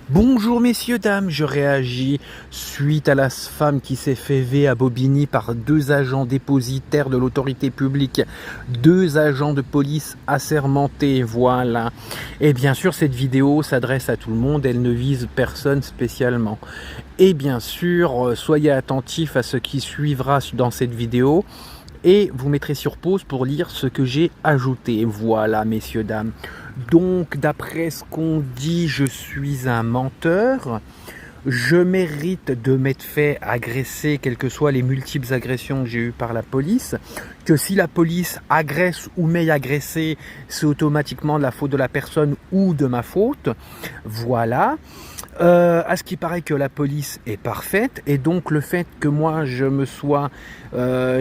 Bonjour messieurs, dames, je réagis suite à la femme qui s'est fait V à Bobigny par deux agents dépositaires de l'autorité publique, deux agents de police assermentés, voilà. Et bien sûr, cette vidéo s'adresse à tout le monde, elle ne vise personne spécialement. Et bien sûr, soyez attentifs à ce qui suivra dans cette vidéo. Et vous mettrez sur pause pour lire ce que j'ai ajouté. Voilà, messieurs, dames. Donc, d'après ce qu'on dit, je suis un menteur. Je mérite de m'être fait agresser, quelles que soient les multiples agressions que j'ai eues par la police. Que si la police agresse ou m'ait agressé, c'est automatiquement de la faute de la personne ou de ma faute. Voilà. À ce qui paraît que la police est parfaite et donc le fait que moi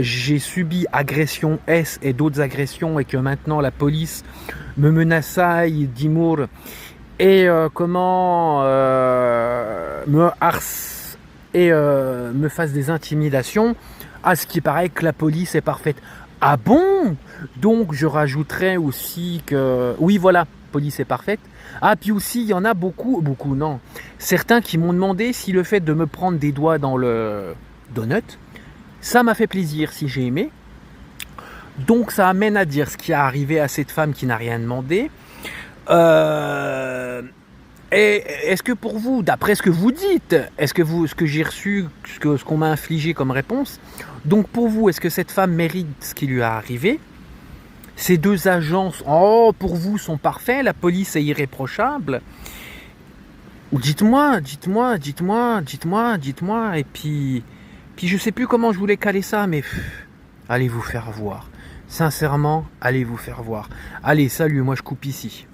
j'ai subi agression S et d'autres agressions et que maintenant la police me menaçaille d'humour et me harce et me fasse des intimidations, à ce qui paraît que la police est parfaite. Ah bon? Donc je rajouterais aussi que oui, voilà, police est parfaite. Ah, puis aussi il y en a beaucoup non, certains qui m'ont demandé si le fait de me prendre des doigts dans le donut, ça m'a fait plaisir, si j'ai aimé. Donc ça amène à dire ce qui est arrivé à cette femme qui n'a rien demandé. Euh, et est-ce que pour vous, d'après ce que vous dites, ce que j'ai reçu, ce qu'on m'a infligé comme réponse, donc pour vous, est-ce que cette femme mérite ce qui lui est arrivé? Ces deux agents, oh, pour vous, sont parfaits, la police est irréprochable. Ou dites-moi, et puis je sais plus comment je voulais caler ça, mais allez vous faire voir. Sincèrement, allez vous faire voir. Allez, salut, moi je coupe ici.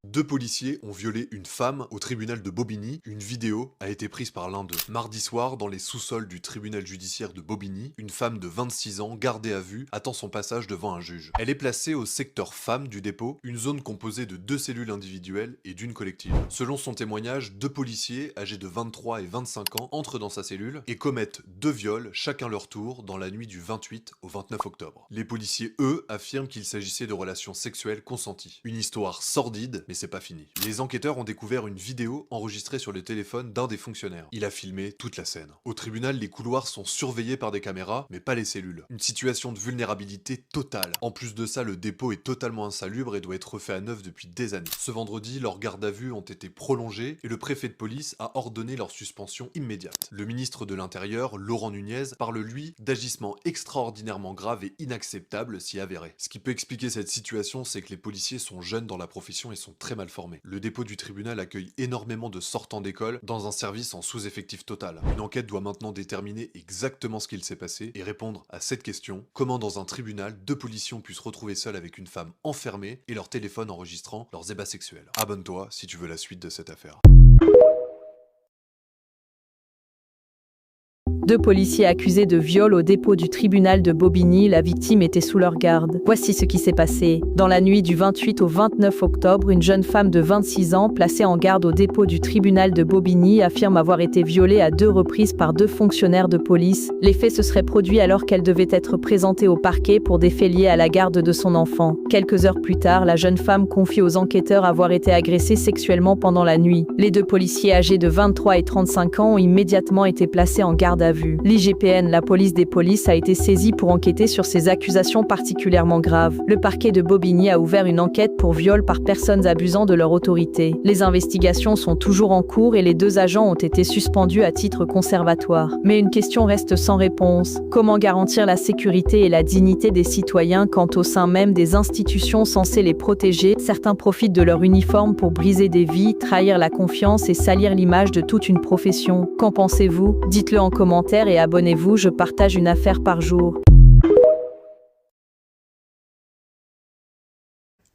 Deux policiers ont violé une femme au tribunal de Bobigny. Une vidéo a été prise par l'un d'eux. Mardi soir, dans les sous-sols du tribunal judiciaire de Bobigny, une femme de 26 ans, gardée à vue, attend son passage devant un juge. Elle est placée au secteur femme du dépôt, une zone composée de deux cellules individuelles et d'une collective. Selon son témoignage, deux policiers, âgés de 23 et 25 ans, entrent dans sa cellule et commettent deux viols, chacun leur tour, dans la nuit du 28 au 29 octobre. Les policiers, eux, affirment qu'il s'agissait de relations sexuelles consenties. Une histoire sordide, mais c'est pas fini. Les enquêteurs ont découvert une vidéo enregistrée sur le téléphone d'un des fonctionnaires. Il a filmé toute la scène. Au tribunal, les couloirs sont surveillés par des caméras, mais pas les cellules. Une situation de vulnérabilité totale. En plus de ça, le dépôt est totalement insalubre et doit être refait à neuf depuis des années. Ce vendredi, leurs gardes à vue ont été prolongés et le préfet de police a ordonné leur suspension immédiate. Le ministre de l'Intérieur, Laurent Nunez, parle lui d'agissements extraordinairement graves et inacceptables si avérés. Ce qui peut expliquer cette situation, c'est que les policiers sont jeunes dans la profession et sont très mal formés. Le dépôt du tribunal accueille énormément de sortants d'école dans un service en sous-effectif total. Une enquête doit maintenant déterminer exactement ce qu'il s'est passé et répondre à cette question: comment dans un tribunal, deux policiers ont pu se retrouver seuls avec une femme enfermée et leur téléphone enregistrant leurs ébats sexuels. Abonne-toi si tu veux la suite de cette affaire. Deux policiers accusés de viol au dépôt du tribunal de Bobigny, la victime était sous leur garde. Voici ce qui s'est passé. Dans la nuit du 28 au 29 octobre, une jeune femme de 26 ans, placée en garde au dépôt du tribunal de Bobigny, affirme avoir été violée à deux reprises par deux fonctionnaires de police. Les faits se seraient produits alors qu'elle devait être présentée au parquet pour des faits liés à la garde de son enfant. Quelques heures plus tard, la jeune femme confie aux enquêteurs avoir été agressée sexuellement pendant la nuit. Les deux policiers âgés de 23 et 35 ans ont immédiatement été placés en garde à vue. L'IGPN, la police des polices, a été saisie pour enquêter sur ces accusations particulièrement graves. Le parquet de Bobigny a ouvert une enquête pour viol par personnes abusant de leur autorité. Les investigations sont toujours en cours et les deux agents ont été suspendus à titre conservatoire. Mais une question reste sans réponse. Comment garantir la sécurité et la dignité des citoyens quand au sein même des institutions censées les protéger, certains profitent de leur uniforme pour briser des vies, trahir la confiance et salir l'image de toute une profession? Qu'en pensez-vous? Dites-le en commentaire et abonnez-vous, je partage une affaire par jour.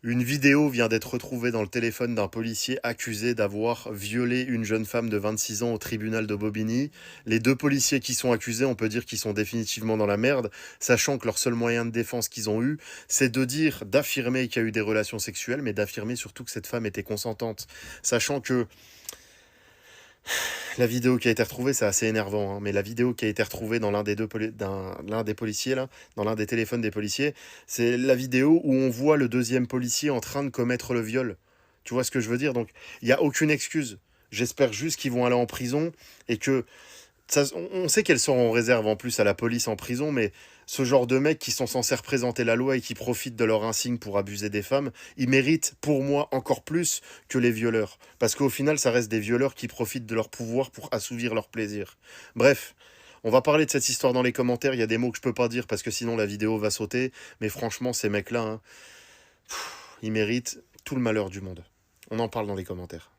Une vidéo vient d'être retrouvée dans le téléphone d'un policier accusé d'avoir violé une jeune femme de 26 ans au tribunal de Bobigny. Les deux policiers qui sont accusés, on peut dire qu'ils sont définitivement dans la merde, sachant que leur seul moyen de défense qu'ils ont eu, c'est d'affirmer qu'il y a eu des relations sexuelles, mais d'affirmer surtout que cette femme était consentante. Sachant que la vidéo qui a été retrouvée, c'est assez énervant, hein, mais la vidéo qui a été retrouvée dans l'un des policiers, là, dans l'un des téléphones des policiers, c'est la vidéo où on voit le deuxième policier en train de commettre le viol. Tu vois ce que je veux dire? Donc, il n'y a aucune excuse. J'espère juste qu'ils vont aller en prison et que... on sait qu'elles seront en réserve en plus à la police en prison, mais ce genre de mecs qui sont censés représenter la loi et qui profitent de leur insigne pour abuser des femmes, ils méritent pour moi encore plus que les violeurs. Parce qu'au final, ça reste des violeurs qui profitent de leur pouvoir pour assouvir leur plaisir. Bref, on va parler de cette histoire dans les commentaires. Il y a des mots que je peux pas dire parce que sinon la vidéo va sauter. Mais franchement, ces mecs-là, hein, ils méritent tout le malheur du monde. On en parle dans les commentaires.